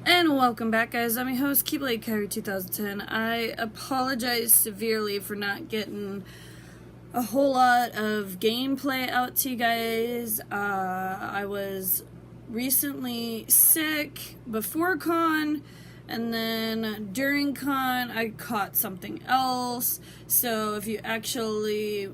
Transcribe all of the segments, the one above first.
And welcome back, guys. I'm your host, Keyblade Kyrie 2010. I apologize severely for not getting a whole lot of gameplay out to you guys. I was recently sick before con, and then during con I caught something else. So if you actually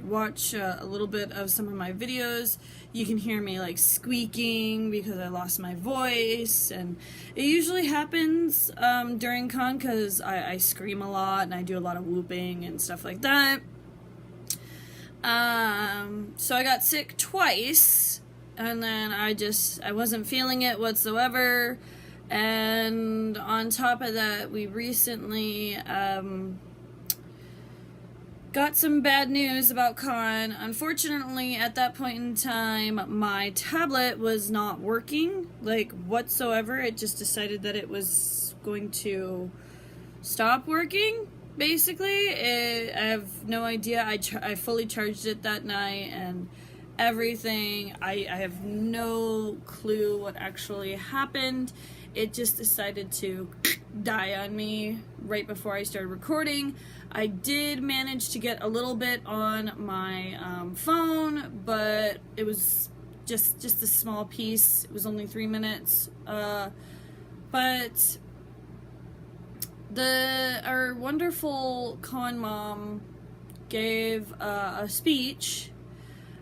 watch a little bit of some of my videos, you can hear me like squeaking because I lost my voice, and it usually happens during con because I scream a lot and I do a lot of whooping and stuff like that. So I got sick twice, and then I wasn't feeling it whatsoever. And on top of that, we recently got some bad news about con. Unfortunately, at that point in time, my tablet was not working, like, whatsoever. It just decided that it was going to stop working, basically. I have no idea. I fully charged it that night and everything. I have no clue what actually happened. It just decided to die on me right before I started recording. I did manage to get a little bit on my phone, but it was just a small piece. It was only 3 minutes. But our wonderful con mom gave a speech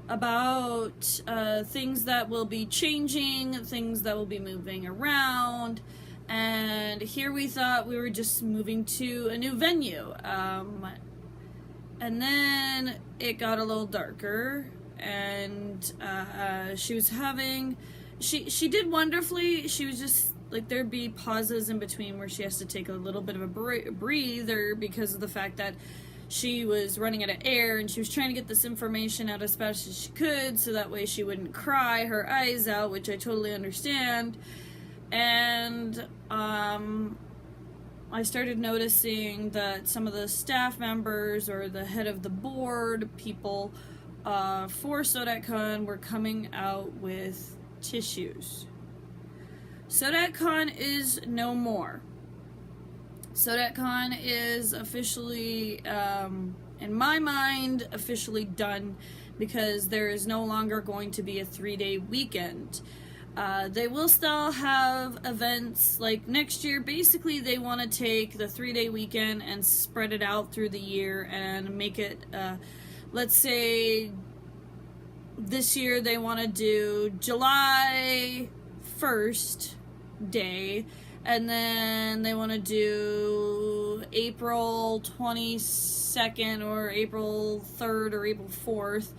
about things that will be changing, things that will be moving around, and here we thought we were just moving to a new venue, and then it got a little darker, and she did wonderfully. She was just like, there'd be pauses in between where she has to take a little bit of a breather because of the fact that she was running out of air, and she was trying to get this information out as fast as she could so that way she wouldn't cry her eyes out, which I totally understand. And I started noticing that some of the staff members or the head of the board people for SoDak were coming out with tissues. SoDak is no more. SoDak is officially, in my mind, officially done, because there is no longer going to be a 3-day weekend. They will still have events like next year. Basically, they want to take the 3-day weekend and spread it out through the year and make it, let's say this year they want to do July 1st day, and then they want to do April 22nd or April 3rd or April 4th,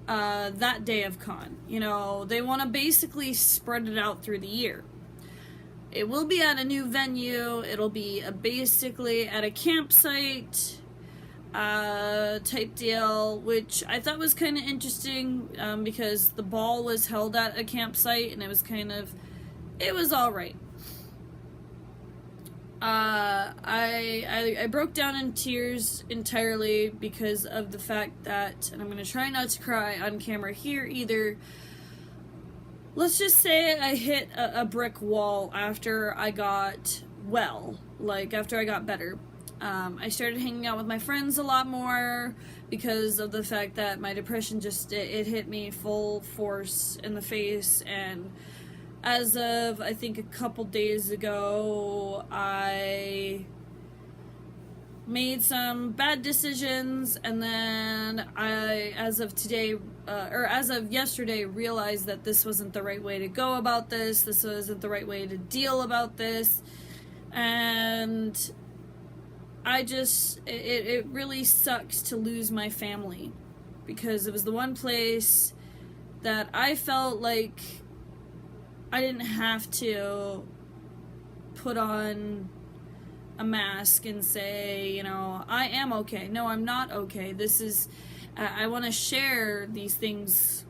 that day of con. You know, they want to basically spread it out through the year. It will be at a new venue. It'll be basically at a campsite type deal, which I thought was kind of interesting, because the ball was held at a campsite, and it was alright. I broke down in tears entirely because of the fact that, and I'm going to try not to cry on camera here either, let's just say I hit a brick wall after I got well, like after I got better. I started hanging out with my friends a lot more because of the fact that my depression it hit me full force in the face, and as of, I think, a couple days ago, I made some bad decisions, and then as of yesterday, realized that this wasn't the right way to go about this. This wasn't the right way to deal about this. And it really sucks to lose my family, because it was the one place that I felt like I didn't have to put on a mask and say, you know, I am okay. No, I'm not okay. I want to share these things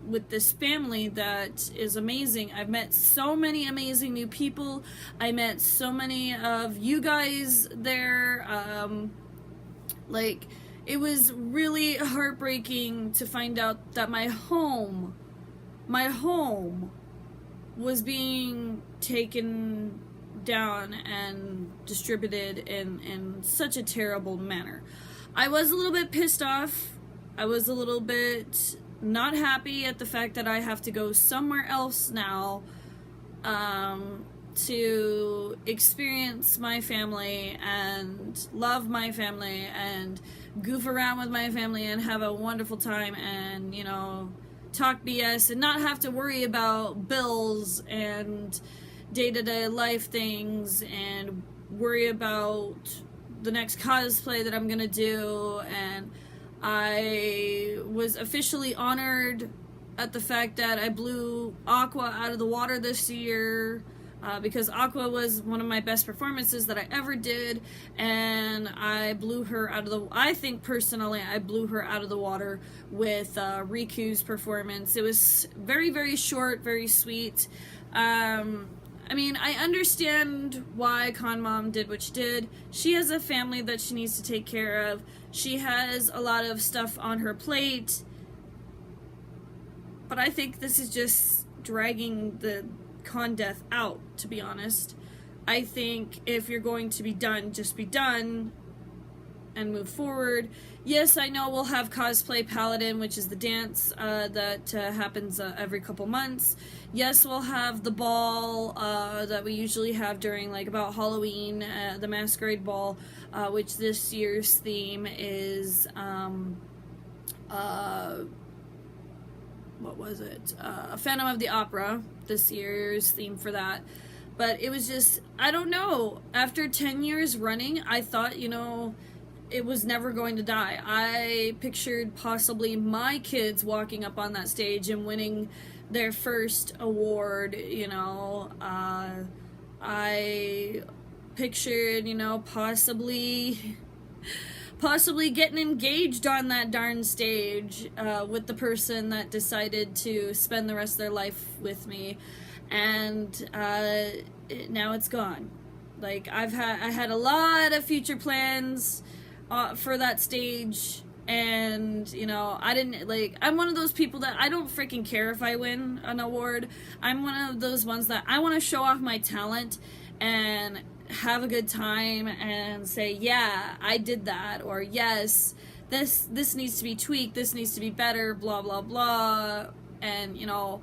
with this family that is amazing. I've met so many amazing new people. I met so many of you guys there. It was really heartbreaking to find out that my home was being taken down and distributed in such a terrible manner. I was a little bit pissed off. I was a little bit not happy at the fact that I have to go somewhere else now to experience my family and love my family and goof around with my family and have a wonderful time and, you know, talk BS and not have to worry about bills and day-to-day life things and worry about the next cosplay that I'm gonna do. And I was officially honored at the fact that I blew Aqua out of the water this year, because Aqua was one of my best performances that I ever did, and I blew her out of the, I think personally I blew her out of the water with Riku's performance. It was very, very short, very sweet. I mean, I understand why Con Mom did what she did. She has a family that she needs to take care of. She has a lot of stuff on her plate. But I think this is just dragging the con death out, to be honest. I think if you're going to be done, just be done and move forward. Yes, I know we'll have Cosplay Paladin, which is the dance that happens every couple months. Yes, we'll have the ball that we usually have during, like, about Halloween, the Masquerade Ball, which this year's theme is, what was it? Phantom of the Opera, this year's theme for that. But it was just, I don't know, after 10 years running, I thought, you know, it was never going to die. I pictured possibly my kids walking up on that stage and winning their first award, you know. I pictured, you know, possibly getting engaged on that darn stage with the person that decided to spend the rest of their life with me. And now it's gone. Like, I had a lot of future plans for that stage, and, you know, I didn't, like, I'm one of those people that I don't freaking care if I win an award. I'm one of those ones that I want to show off my talent and have a good time and say, yeah, I did that, or yes, this needs to be tweaked, this needs to be better, blah blah blah. And, you know,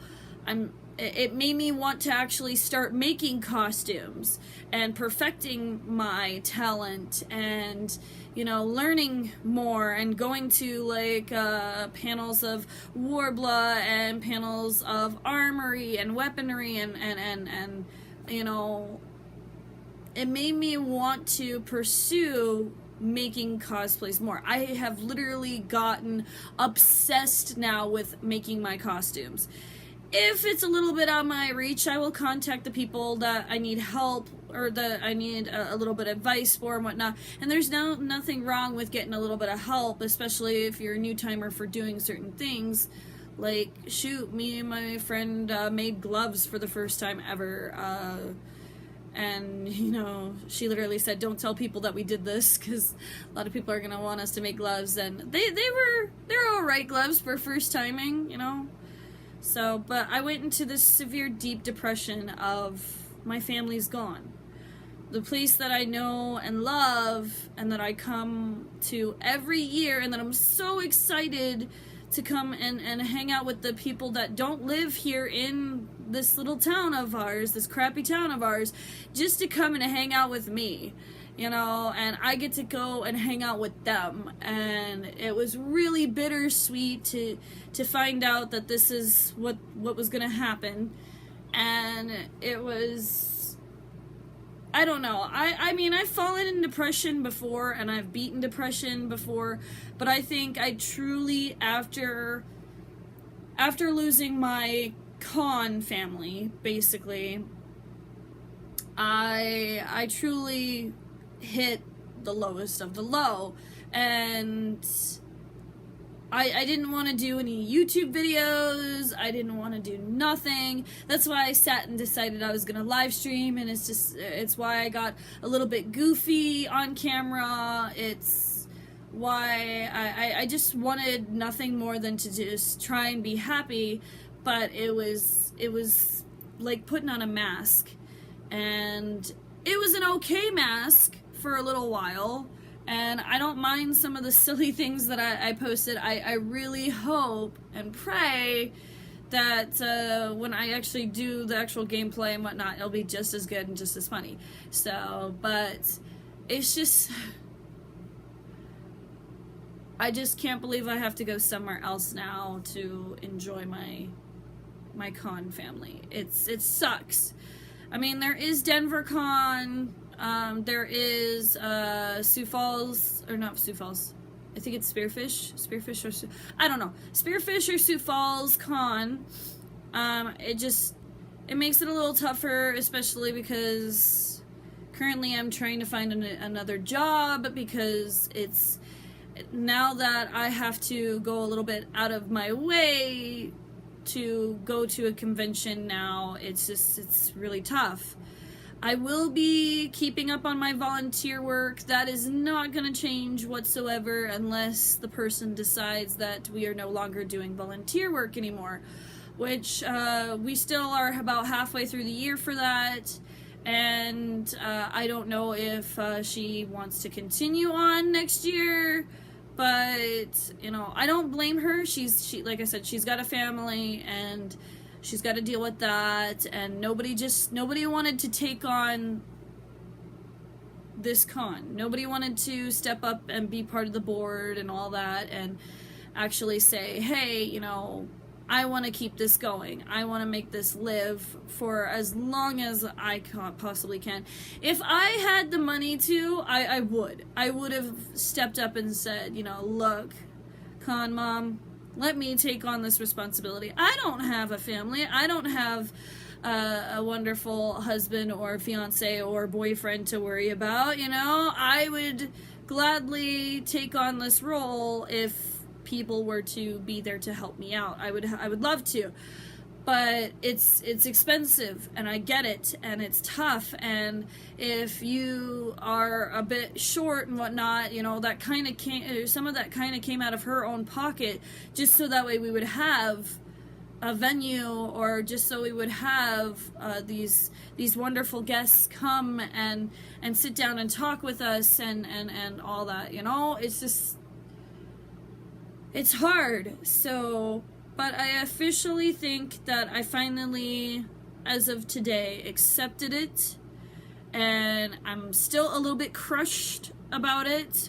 it made me want to actually start making costumes and perfecting my talent and, you know, learning more and going to, like, panels of Warbla and panels of armory and weaponry and you know, it made me want to pursue making cosplays more. I have literally gotten obsessed now with making my costumes. If it's a little bit out of my reach, I will contact the people that I need help or that I need a little bit of advice for and whatnot. And there's nothing wrong with getting a little bit of help, especially if you're a new timer for doing certain things. Like, shoot, me and my friend made gloves for the first time ever. And, you know, she literally said, don't tell people that we did this, because a lot of people are going to want us to make gloves. And they're alright gloves for first timing, you know. So, but I went into this severe, deep depression of my family's gone. The place that I know and love and that I come to every year and that I'm so excited to come and hang out with the people that don't live here in this little town of ours, this crappy town of ours, just to come and hang out with me, you know, and I get to go and hang out with them. And it was really bittersweet to find out that this is what was gonna happen. And it was, I don't know, I mean, I've fallen in depression before and I've beaten depression before, but I think I truly, after losing my con family, basically, I truly hit the lowest of the low, and I didn't want to do any YouTube videos. I didn't want to do nothing. That's why I sat and decided I was gonna live stream, and it's why I got a little bit goofy on camera. It's why I just wanted nothing more than to just try and be happy. But it was like putting on a mask, and it was an okay mask for a little while, and I don't mind some of the silly things that I posted. I really hope and pray that when I actually do the actual gameplay and whatnot, it'll be just as good and just as funny. So, but it's just, I just can't believe I have to go somewhere else now to enjoy my con family. It sucks. I mean, there is Denver Con, there is Sioux Falls, or not Sioux Falls, I think it's Spearfish or I don't know, Spearfish or Sioux Falls Con. It makes it a little tougher, especially because currently I'm trying to find another job, because it's, now that I have to go a little bit out of my way to go to a convention now, it's really tough. I will be keeping up on my volunteer work. That is not going to change whatsoever unless the person decides that we are no longer doing volunteer work anymore, which we still are about halfway through the year for that. And I don't know if she wants to continue on next year, but you know, I don't blame her. She like I said, she's got a family and she's got to deal with that, and nobody wanted to take on this con. Nobody wanted to step up and be part of the board and all that and actually say, hey, you know, I want to keep this going. I want to make this live for as long as I possibly can. If I had the money to, I would have stepped up and said, you know, look, Con Mom, let me take on this responsibility. I don't have a family. I don't have a wonderful husband or fiance or boyfriend to worry about, you know. I would gladly take on this role if people were to be there to help me out. I would love to. But it's expensive, and I get it, and it's tough, and if you are a bit short and whatnot, you know, that kind of some of that kind of came out of her own pocket, just so that way we would have a venue, or just so we would have these wonderful guests come and sit down and talk with us and all that, you know. It's just, it's hard. So, but I officially think that I finally, as of today, accepted it, and I'm still a little bit crushed about it,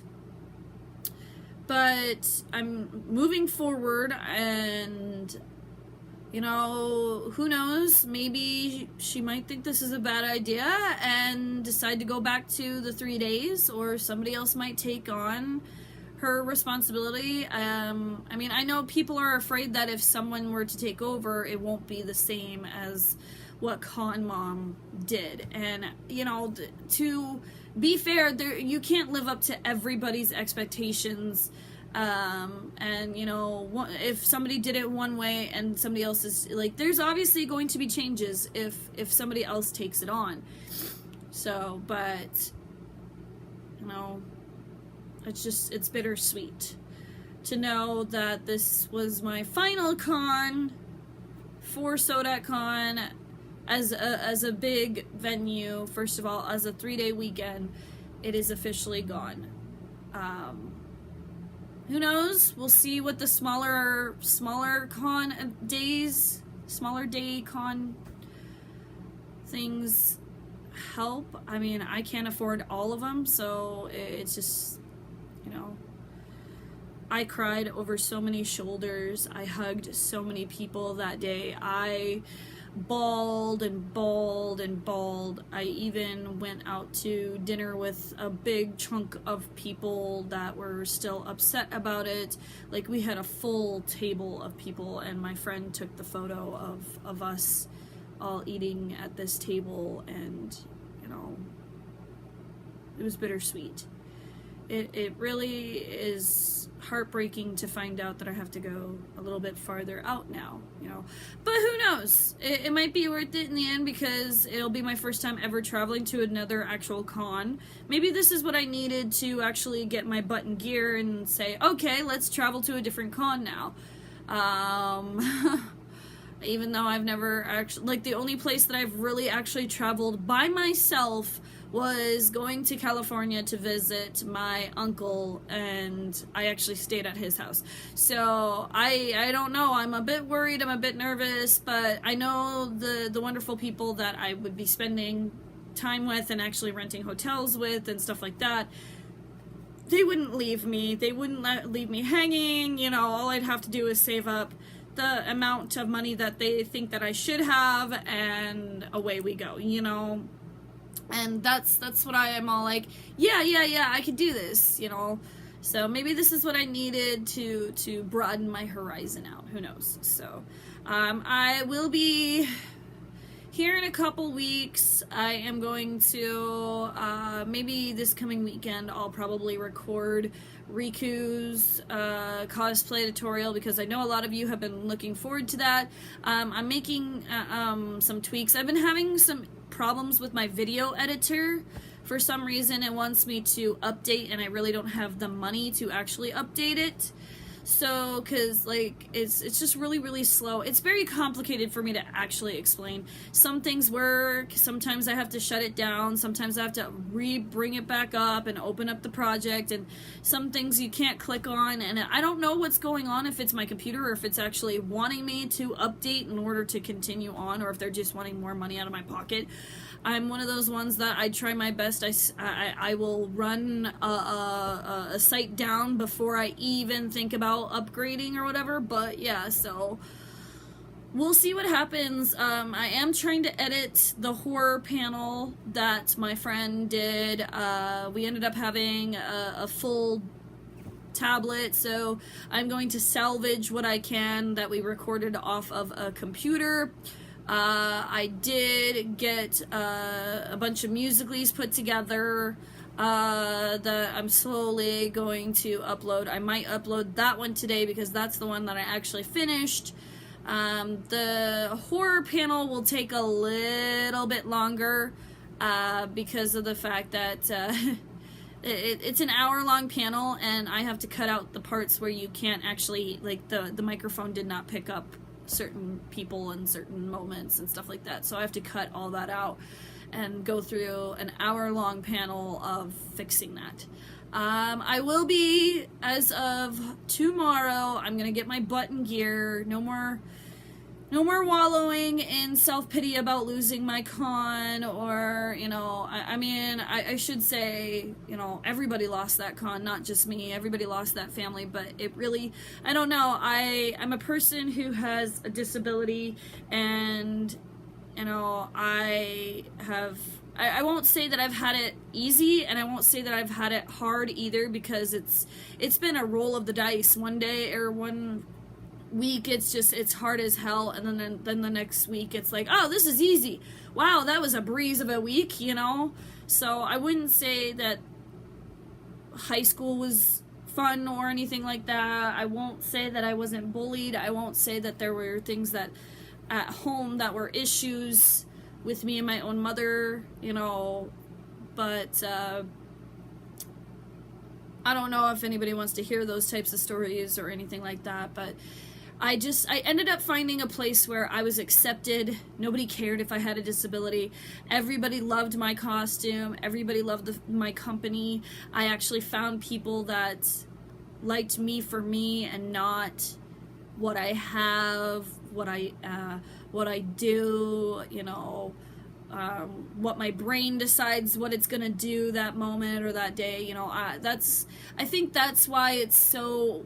but I'm moving forward, and you know, who knows, maybe she might think this is a bad idea and decide to go back to the 3 days, or somebody else might take on her responsibility. I mean, I know people are afraid that if someone were to take over, it won't be the same as what Con Mom did. And, you know, to be fair, you can't live up to everybody's expectations. And, you know, if somebody did it one way and somebody else is, like, there's obviously going to be changes if somebody else takes it on. So, but, you know, it's bittersweet to know that this was my final con for SoDak Con as a big venue. First of all, as a 3-day weekend, it is officially gone. Who knows? We'll see what the smaller day con things help. I mean, I can't afford all of them, so it's just, you know, I cried over so many shoulders. I hugged so many people that day. I bawled and bawled and bawled. I even went out to dinner with a big chunk of people that were still upset about it. Like, we had a full table of people, and my friend took the photo of us all eating at this table, and, you know, it was bittersweet. It really is heartbreaking to find out that I have to go a little bit farther out now, you know. But who knows? It might be worth it in the end, because it'll be my first time ever traveling to another actual con. Maybe this is what I needed to actually get my butt in gear and say, okay, let's travel to a different con now. even though I've never actually, like, the only place that I've really actually traveled by myself was going to California to visit my uncle, and I actually stayed at his house. So I don't know, I'm a bit worried, I'm a bit nervous, but I know the wonderful people that I would be spending time with and actually renting hotels with and stuff like that. They wouldn't leave me. They wouldn't leave me hanging. You know, all I'd have to do is save up the amount of money that they think that I should have, and away we go, you know. And that's what I am all like, yeah, I could do this, you know. So maybe this is what I needed to broaden my horizon out. Who knows? So I will be here in a couple weeks. I am going to, maybe this coming weekend, I'll probably record Riku's cosplay tutorial, because I know a lot of you have been looking forward to that. I'm making some tweaks. I've been having some problems with my video editor. For some reason it wants me to update, and I really don't have the money to actually update it. So, because, like, it's just really slow. It's very complicated for me to actually explain. Some things work, sometimes I have to shut it down, sometimes I have to bring it back up and open up the project, and some things you can't click on, and I don't know what's going on, if it's my computer or if it's actually wanting me to update in order to continue on, or if they're just wanting more money out of my pocket. I'm one of those ones that I try my best. I will run a site down before I even think about upgrading or whatever, but yeah, so we'll see what happens. I am trying to edit the horror panel that my friend did. We ended up having a full tablet, so I'm going to salvage what I can that we recorded off of a computer. I did get a bunch of musicallys put together that I'm slowly going to upload. I might upload that one today because that's the one that I actually finished. The horror panel will take a little bit longer because of the fact that it's an hour-long panel, and I have to cut out the parts where you can't actually, like, the microphone did not pick up certain people in certain moments and stuff like that, so I have to cut all that out and go through an hour-long panel of fixing that. I will be, as of tomorrow, I'm gonna get my butt in gear. No more wallowing in self-pity about losing my con, or, you know, I should say, you know, everybody lost that con, not just me. Everybody lost that family, but it really, I don't know, I'm a person who has a disability, and, you know, I won't say that I've had it easy, and I won't say that I've had it hard either, because it's been a roll of the dice. One day, or one week, it's hard as hell, and then the next week it's like, oh, this is easy. Wow, that was a breeze of a week, you know? So I wouldn't say that high school was fun or anything like that. I won't say that I wasn't bullied. I won't say that there were things that at home that were issues with me and my own mother, you know, but I don't know if anybody wants to hear those types of stories or anything like that, but I ended up finding a place where I was accepted. Nobody cared if I had a disability. Everybody loved my costume. Everybody loved my company. I actually found people that liked me for me and not what I have, what I do, you know, what my brain decides what it's gonna do that moment or that day, you know. I think that's why it's so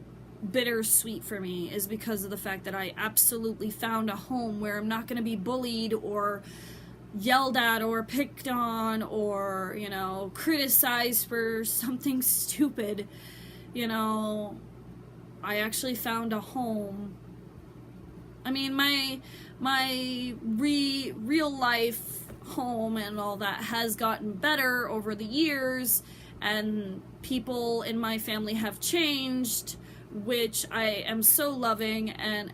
bittersweet for me, is because of the fact that I absolutely found a home where I'm not gonna be bullied or yelled at or picked on or, you know, criticized for something stupid. You know, I actually found a home. I mean, my real life home and all that has gotten better over the years, and people in my family have changed, which I am so loving, and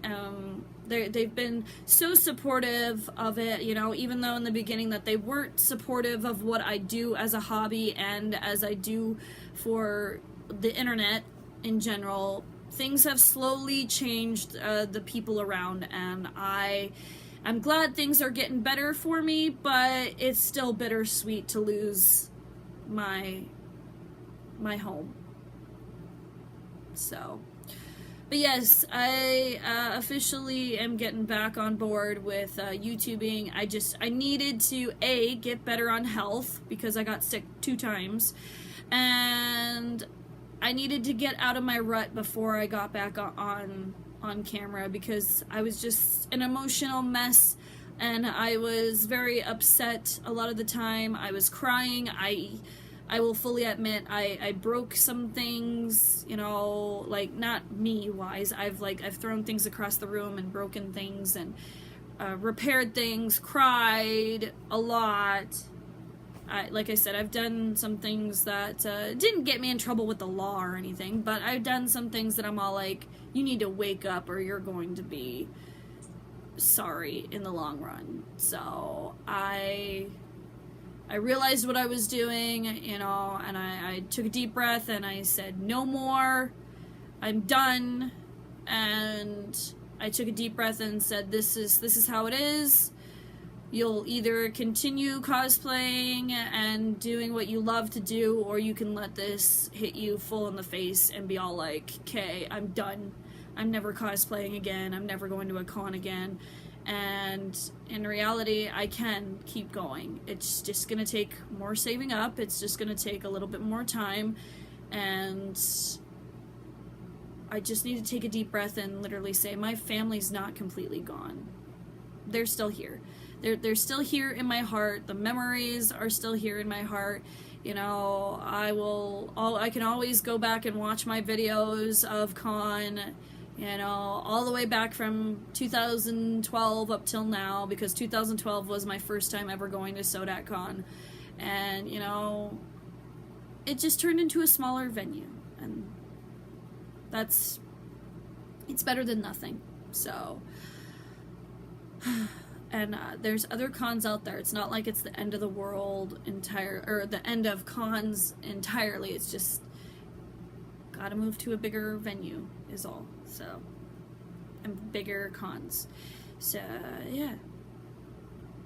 they've been so supportive of it, you know, even though in the beginning that they weren't supportive of what I do as a hobby and as I do for the internet in general. things have slowly changed the people around, and I'm glad things are getting better for me, but it's still bittersweet to lose my home. So, but yes, I officially am getting back on board with YouTubing. I needed to get better on health because I got sick 2 times, and I needed to get out of my rut before I got back on camera, because I was just an emotional mess, and I was very upset a lot of the time. I was crying. I will fully admit I broke some things, you know, like, not me wise. I've thrown things across the room and broken things and repaired things, cried a lot. Like I said, I've done some things that didn't get me in trouble with the law or anything, but I've done some things that I'm all like, you need to wake up or you're going to be sorry in the long run. So I realized what I was doing, you know, and I took a deep breath and I said, no more, I'm done. And I took a deep breath and said, this is how it is. You'll either continue cosplaying and doing what you love to do, or you can let this hit you full in the face and be all like, okay, I'm done. I'm never cosplaying again. I'm never going to a con again. And in reality, I can keep going. It's just going to take more saving up. It's just going to take a little bit more time. And I just need to take a deep breath and literally say, my family's not completely gone. They're still here. They're still here in my heart. The memories are still here in my heart. You know, I can always go back and watch my videos of con, you know, all the way back from 2012 up till now, because 2012 was my first time ever going to SoDak Con. And, you know, it just turned into a smaller venue. And it's better than nothing. So, and there's other cons out there. It's not like it's the end of the world or the end of cons entirely. It's just gotta move to a bigger venue is all. So, and bigger cons. So, yeah.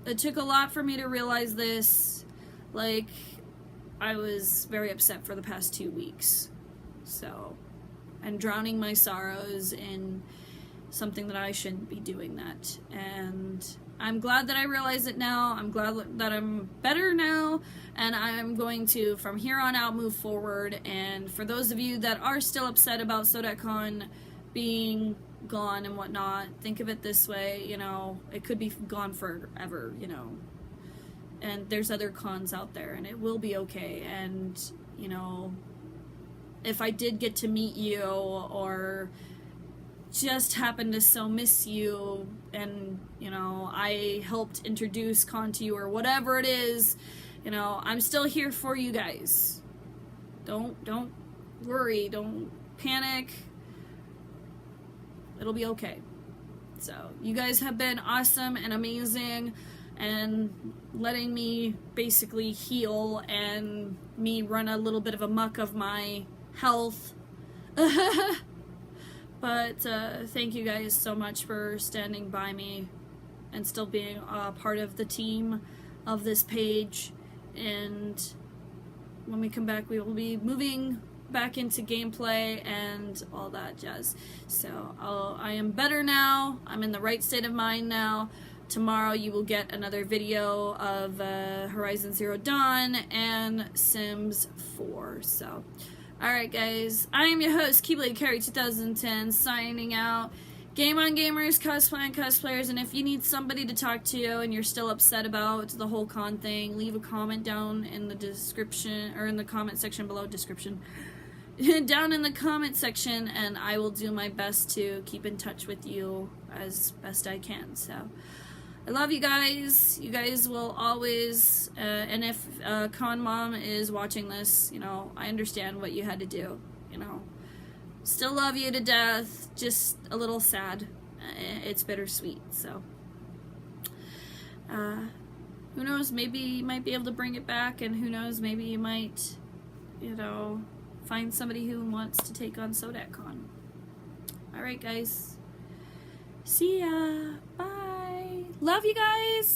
It took a lot for me to realize this. Like, I was very upset for the past 2 weeks. So, and drowning my sorrows in something that I shouldn't be doing that. And I'm glad that I realize it now. I'm glad that I'm better now, and I'm going to, from here on out, move forward. And for those of you that are still upset about SoDakCon being gone and whatnot, think of it this way, you know, it could be gone forever, you know, and there's other cons out there, and it will be okay. And, you know, if I did get to meet you, or just happened to so miss you, and, you know, I helped introduce con to you, or whatever it is, you know, I'm still here for you guys. Don't worry, don't panic. It'll be okay. So, you guys have been awesome and amazing, and letting me basically heal and me run a little bit of amok of my health. But thank you guys so much for standing by me and still being a part of the team of this page. And when we come back, we will be moving back into gameplay and all that jazz. So I am better now. I'm in the right state of mind now. Tomorrow you will get another video of Horizon Zero Dawn and Sims 4. So, alright guys, I am your host, Keyblade Carry 2010, signing out. Game on gamers, cosplay and cosplayers, and if you need somebody to talk to and you're still upset about the whole con thing, leave a comment down in the description, or in the comment section below, down in the comment section, and I will do my best to keep in touch with you as best I can. So, I love you guys. You guys will always, and if Con Mom is watching this, you know, I understand what you had to do, you know. Still love you to death, just a little sad. It's bittersweet, so. Who knows, maybe you might be able to bring it back, and who knows, maybe you might, you know, find somebody who wants to take on SoDak Con. All right, guys. See ya. Bye. Love you guys.